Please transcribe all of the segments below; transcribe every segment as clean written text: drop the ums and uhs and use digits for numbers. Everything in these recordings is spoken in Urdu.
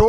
2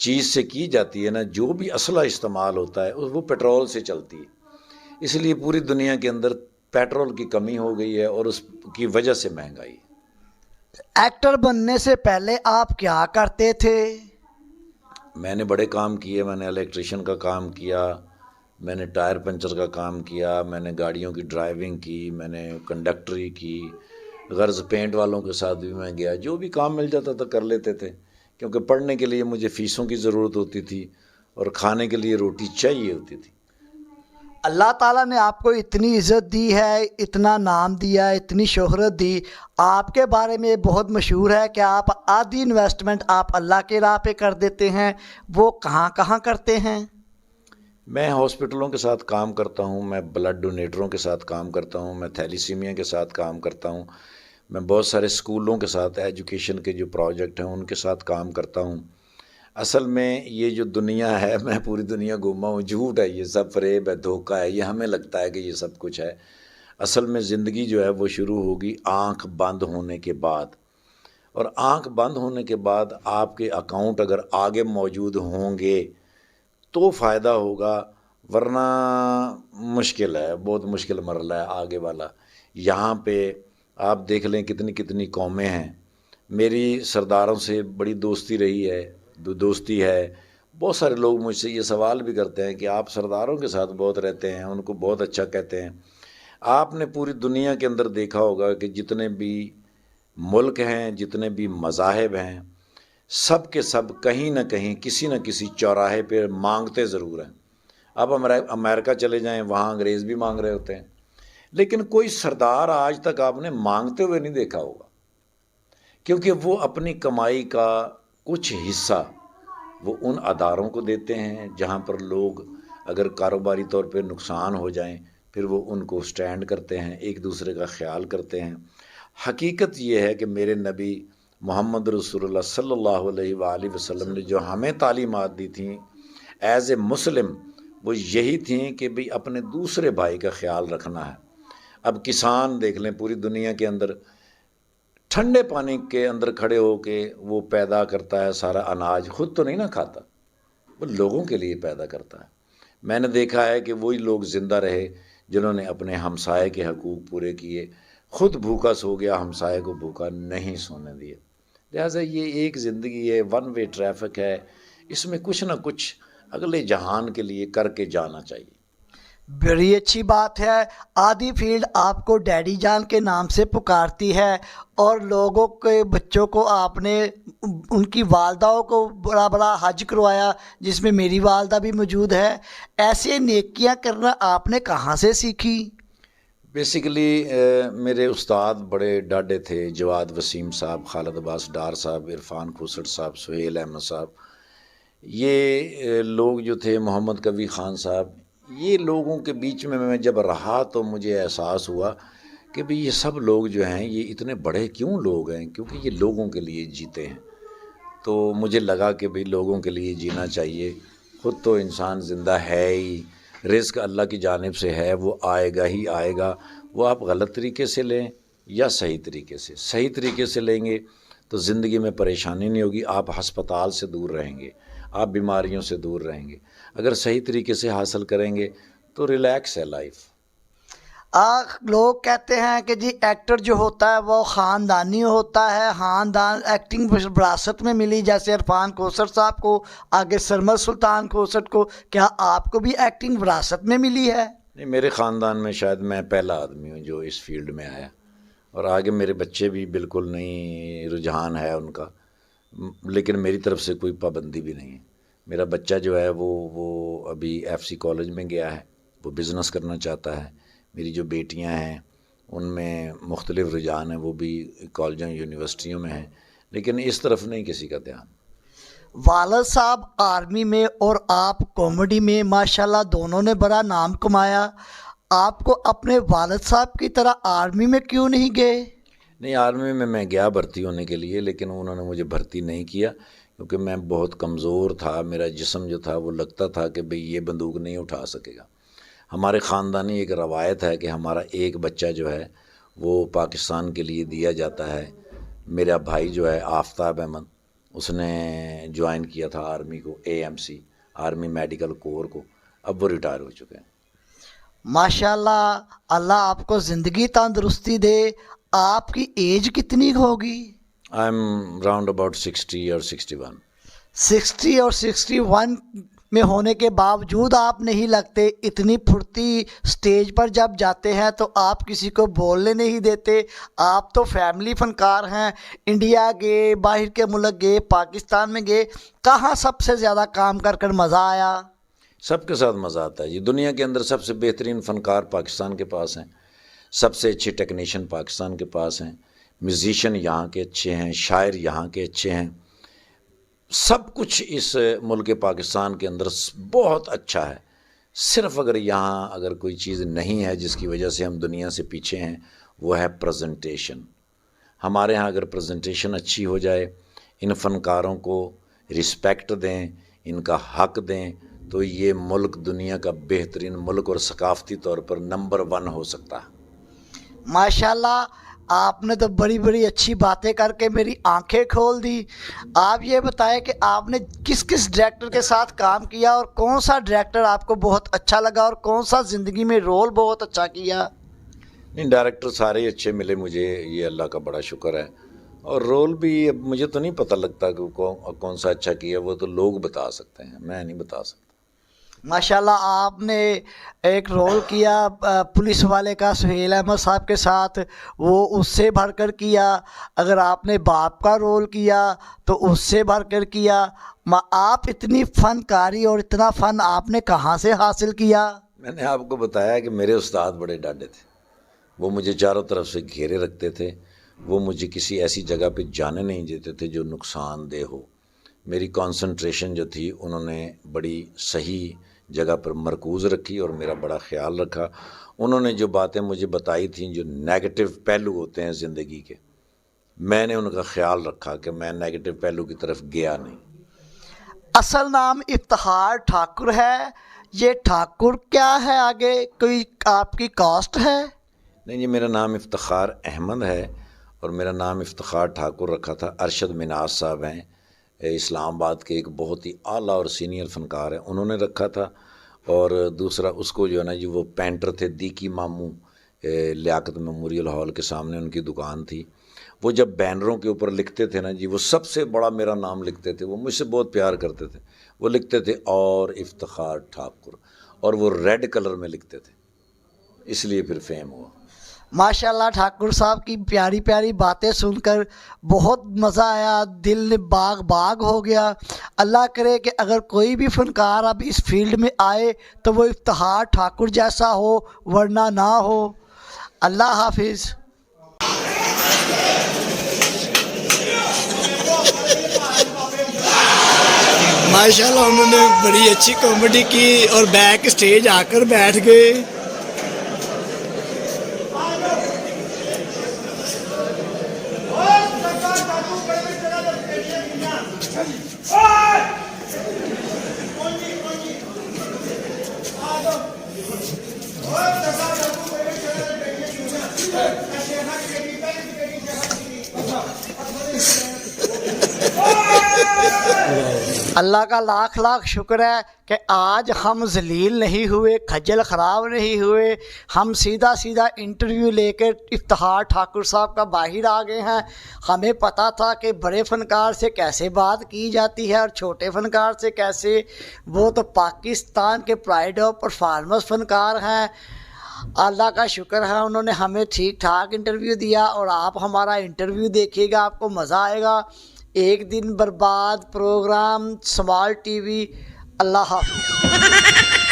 چیز سے کی جاتی ہے نا، جو بھی اسلحہ استعمال ہوتا ہے وہ پیٹرول سے چلتی ہے، اس لیے پوری دنیا کے اندر پیٹرول کی کمی ہو گئی ہے اور اس کی وجہ سے مہنگائی۔ ایکٹر بننے سے پہلے آپ کیا کرتے تھے؟ میں نے بڑے کام کیے، میں نے الیکٹریشین کا کام کیا، میں نے ٹائر پنچر کا کام کیا، میں نے گاڑیوں کی ڈرائیونگ کی، میں نے کنڈکٹری کی، غرض پینٹ والوں کے ساتھ بھی میں گیا، جو بھی کام مل جاتا تھا کر لیتے تھے، کیونکہ پڑھنے کے لیے مجھے فیسوں کی ضرورت ہوتی تھی اور کھانے کے لیے روٹی چاہیے ہوتی تھی۔ اللہ تعالیٰ نے آپ کو اتنی عزت دی ہے، اتنا نام دیا، اتنی شہرت دی، آپ کے بارے میں بہت مشہور ہے کہ آپ آدھی انویسٹمنٹ آپ اللہ کے راہ پہ کر دیتے ہیں، وہ کہاں کہاں کرتے ہیں؟ میں ہاسپٹلوں کے ساتھ کام کرتا ہوں، میں بلڈ ڈونیٹروں کے ساتھ کام کرتا ہوں، میں تھیلیسیمیا کے ساتھ کام کرتا ہوں، میں بہت سارے اسکولوں کے ساتھ ایجوکیشن کے جو پروجیکٹ ہیں ان کے ساتھ کام کرتا ہوں۔ اصل میں یہ جو دنیا ہے، میں پوری دنیا گھوما ہوں، جھوٹ ہے یہ سب، فریب ہے، دھوکہ ہے، یہ ہمیں لگتا ہے کہ یہ سب کچھ ہے۔ اصل میں زندگی جو ہے وہ شروع ہوگی آنکھ بند ہونے کے بعد، اور آنکھ بند ہونے کے بعد آپ کے اکاؤنٹ اگر آگے موجود ہوں گے تو فائدہ ہوگا، ورنہ مشکل ہے، بہت مشکل مرحلہ ہے آگے والا۔ یہاں پہ آپ دیکھ لیں کتنی کتنی قومیں ہیں، میری سرداروں سے بڑی دوستی رہی ہے، دوستی ہے۔ بہت سارے لوگ مجھ سے یہ سوال بھی کرتے ہیں کہ آپ سرداروں کے ساتھ بہت رہتے ہیں، ان کو بہت اچھا کہتے ہیں۔ آپ نے پوری دنیا کے اندر دیکھا ہوگا کہ جتنے بھی ملک ہیں، جتنے بھی مذاہب ہیں، سب کے سب کہیں نہ کہیں کسی نہ کسی چوراہے پہ مانگتے ضرور ہیں۔ اب امریکہ چلے جائیں، وہاں انگریز بھی مانگ رہے ہوتے ہیں، لیکن کوئی سردار آج تک آپ نے مانگتے ہوئے نہیں دیکھا ہوگا، کیونکہ وہ اپنی کمائی کا کچھ حصہ وہ ان اداروں کو دیتے ہیں جہاں پر لوگ اگر کاروباری طور پہ نقصان ہو جائیں پھر وہ ان کو سٹینڈ کرتے ہیں، ایک دوسرے کا خیال کرتے ہیں۔ حقیقت یہ ہے کہ میرے نبی محمد رسول اللہ صلی اللہ علیہ وآلہ وسلم نے جو ہمیں تعلیمات دی تھیں ایز اے مسلم، وہ یہی تھیں کہ بھئی اپنے دوسرے بھائی کا خیال رکھنا ہے۔ اب کسان دیکھ لیں پوری دنیا کے اندر، ٹھنڈے پانی کے اندر کھڑے ہو کے وہ پیدا کرتا ہے سارا اناج، خود تو نہیں نہ کھاتا، وہ لوگوں کے لیے پیدا کرتا ہے۔ میں نے دیکھا ہے کہ وہی لوگ زندہ رہے جنہوں نے اپنے ہمسائے کے حقوق پورے کیے، خود بھوکا سو گیا، ہمسائے کو بھوکا نہیں سونے دیے۔ لہٰذا یہ ایک زندگی ہے، ون وے ٹریفک ہے، اس میں کچھ نہ کچھ اگلے جہان کے لیے کر کے جانا چاہیے۔ بڑی اچھی بات ہے، آدھی فیلڈ آپ کو ڈیڈی جان کے نام سے پکارتی ہے، اور لوگوں کے بچوں کو آپ نے ان کی والداؤں کو بڑا بڑا حج کروایا، جس میں میری والدہ بھی موجود ہے۔ ایسے نیکیاں کرنا آپ نے کہاں سے سیکھی؟ بیسیکلی میرے استاد بڑے ڈاڈے تھے، جواد وسیم صاحب، خالد عباس ڈار صاحب، عرفان کھوسٹ صاحب، سہیل احمد صاحب، یہ لوگ جو تھے، محمد کبھی خان صاحب، یہ لوگوں کے بیچ میں جب رہا تو مجھے احساس ہوا کہ بھی یہ سب لوگ جو ہیں یہ اتنے بڑے کیوں لوگ ہیں، کیونکہ یہ لوگوں کے لیے جیتے ہیں۔ تو مجھے لگا کہ بھئی لوگوں کے لیے جینا چاہیے، خود تو انسان زندہ ہے ہی، رزق اللہ کی جانب سے ہے، وہ آئے گا ہی آئے گا، وہ آپ غلط طریقے سے لیں یا صحیح طریقے سے۔ صحیح طریقے سے لیں گے تو زندگی میں پریشانی نہیں ہوگی، آپ ہسپتال سے دور رہیں گے، آپ بیماریوں سے دور رہیں گے۔ اگر صحیح طریقے سے حاصل کریں گے تو ریلیکس ہے لائف۔ لوگ کہتے ہیں کہ جی ایکٹر جو ہوتا ہے وہ خاندانی ہوتا ہے، خاندان ایکٹنگ وراثت میں ملی، جیسے عرفان کھوسٹ صاحب کو، آگے سرمد سلطان کھوسٹ کو، کیا آپ کو بھی ایکٹنگ وراثت میں ملی ہے؟ نہیں، میرے خاندان میں شاید میں پہلا آدمی ہوں جو اس فیلڈ میں آیا، اور آگے میرے بچے بھی بالکل نہیں، رجحان ہے ان کا، لیکن میری طرف سے کوئی پابندی بھی نہیں ہے۔ میرا بچہ جو ہے وہ ابھی FC کالج میں گیا ہے، وہ بزنس کرنا چاہتا ہے۔ میری جو بیٹیاں ہیں ان میں مختلف رجحان ہیں، وہ بھی کالجوں یونیورسٹیوں میں ہیں، لیکن اس طرف نہیں کسی کا دھیان۔ والد صاحب آرمی میں اور آپ کامیڈی میں ماشاءاللہ دونوں نے بڑا نام کمایا، آپ کو اپنے والد صاحب کی طرح آرمی میں کیوں نہیں گئے؟ نہیں، آرمی میں گیا بھرتی ہونے کے لیے، لیکن انہوں نے مجھے بھرتی نہیں کیا کیونکہ میں بہت کمزور تھا، میرا جسم جو تھا وہ لگتا تھا کہ بھئی یہ بندوق نہیں اٹھا سکے گا۔ ہمارے خاندانی ایک روایت ہے کہ ہمارا ایک بچہ جو ہے وہ پاکستان کے لیے دیا جاتا ہے۔ میرا بھائی جو ہے آفتاب احمد، اس نے جوائن کیا تھا آرمی کو، AMC آرمی میڈیکل کور کو، اب وہ ریٹائر ہو چکے ہیں۔ ماشاء اللہ، اللہ آپ کو زندگی تندرستی دے۔ آپ کی ایج کتنی ہوگی؟ آئی ایم راؤنڈ اباؤٹ 60 اور 61۔ 60 اور 61 میں ہونے کے باوجود آپ نہیں لگتے اتنی پھرتی۔ سٹیج پر جب جاتے ہیں تو آپ کسی کو بولنے نہیں دیتے۔ آپ تو فیملی فنکار ہیں، انڈیا گئے، باہر کے ملک گئے، پاکستان میں گئے، کہاں سب سے زیادہ کام کر مزہ آیا؟ سب کے ساتھ مزہ آتا ہے جی۔ دنیا کے اندر سب سے بہترین فنکار پاکستان کے پاس ہیں، سب سے اچھے ٹیکنیشین پاکستان کے پاس ہیں، میوزیشین یہاں کے اچھے ہیں، شاعر یہاں کے اچھے ہیں، سب کچھ اس ملک پاکستان کے اندر بہت اچھا ہے۔ صرف اگر کوئی چیز نہیں ہے جس کی وجہ سے ہم دنیا سے پیچھے ہیں، وہ ہے پریزنٹیشن۔ ہمارے ہاں اگر پریزنٹیشن اچھی ہو جائے، ان فنکاروں کو رسپیکٹ دیں، ان کا حق دیں، تو یہ ملک دنیا کا بہترین ملک اور ثقافتی طور پر نمبر 1 ہو سکتا ہے۔ ماشاءاللہ، آپ نے تو بڑی بڑی اچھی باتیں کر کے میری آنکھیں کھول دی۔ آپ یہ بتائیں کہ آپ نے کس کس ڈائریکٹر کے ساتھ کام کیا اور کون سا ڈائریکٹر آپ کو بہت اچھا لگا اور کون سا زندگی میں رول بہت اچھا کیا؟ نہیں، ڈائریکٹر سارے ہی اچھے ملے مجھے، یہ اللہ کا بڑا شکر ہے۔ اور رول بھی اب مجھے تو نہیں پتہ لگتا کہ کون سا اچھا کیا، وہ تو لوگ بتا سکتے ہیں، میں نہیں بتا سکتا۔ ماشاءاللہ، آپ نے ایک رول کیا پولیس والے کا سہیل احمد صاحب کے ساتھ، وہ اس سے بڑھ کر کیا۔ اگر آپ نے باپ کا رول کیا تو اس سے بڑھ کر کیا۔ آپ اتنی فنکاری اور اتنا فن آپ نے کہاں سے حاصل کیا؟ میں نے آپ کو بتایا کہ میرے استاد بڑے ڈاڈے تھے، وہ مجھے چاروں طرف سے گھیرے رکھتے تھے، وہ مجھے کسی ایسی جگہ پہ جانے نہیں دیتے تھے جو نقصان دہ ہو۔ میری کانسنٹریشن جو تھی انہوں نے بڑی صحیح جگہ پر مرکوز رکھی اور میرا بڑا خیال رکھا۔ انہوں نے جو باتیں مجھے بتائی تھیں، جو نیگیٹو پہلو ہوتے ہیں زندگی کے، میں نے ان کا خیال رکھا کہ میں نیگیٹو پہلو کی طرف گیا نہیں۔ اصل نام افتخار ٹھاکر ہے، یہ ٹھاکر کیا ہے؟ آگے کوئی آپ کی کاسٹ ہے؟ نہیں جی، میرا نام افتخار احمد ہے اور میرا نام افتخار ٹھاکر رکھا تھا ارشد مناز صاحب ہیں، اسلام آباد کے ایک بہت ہی اعلیٰ اور سینئر فنکار ہیں، انہوں نے رکھا تھا۔ اور دوسرا اس کو جو ہے نا جی، وہ پینٹر تھے دیکی ماموں، لیاقت میموریل ہال کے سامنے ان کی دکان تھی۔ وہ جب بینروں کے اوپر لکھتے تھے نا جی، وہ سب سے بڑا میرا نام لکھتے تھے، وہ مجھ سے بہت پیار کرتے تھے۔ وہ لکھتے تھے اور افتخار ٹھاکر، اور وہ ریڈ کلر میں لکھتے تھے، اس لیے پھر فیم ہوا۔ ماشاءاللہ، ٹھاکر صاحب کی پیاری پیاری باتیں سن کر بہت مزہ آیا، دل باغ باغ ہو گیا۔ اللہ کرے کہ اگر کوئی بھی فنکار اب اس فیلڈ میں آئے تو وہ افتخار ٹھاکر جیسا ہو، ورنہ نہ ہو۔ اللہ حافظ۔ ماشاءاللہ، انہوں نے بڑی اچھی کامیڈی کی اور بیک اسٹیج آ کر بیٹھ گئے۔ اللہ کا لاکھ لاکھ شکر ہے کہ آج ہم ذلیل نہیں ہوئے، کھجل خراب نہیں ہوئے، ہم سیدھا سیدھا انٹرویو لے کے افتخار ٹھاکر صاحب کا باہر آ گئے ہیں۔ ہمیں پتہ تھا کہ بڑے فنکار سے کیسے بات کی جاتی ہے اور چھوٹے فنکار سے کیسے، وہ تو پاکستان کے پرائڈ آف پرفارمنس فنکار ہیں۔ اللہ کا شکر ہے انہوں نے ہمیں ٹھیک ٹھاک انٹرویو دیا، اور آپ ہمارا انٹرویو دیکھیے گا، آپ کو مزہ آئے گا۔ ایک دن برباد پروگرام، اسمال ٹی وی۔ اللہ حافظ۔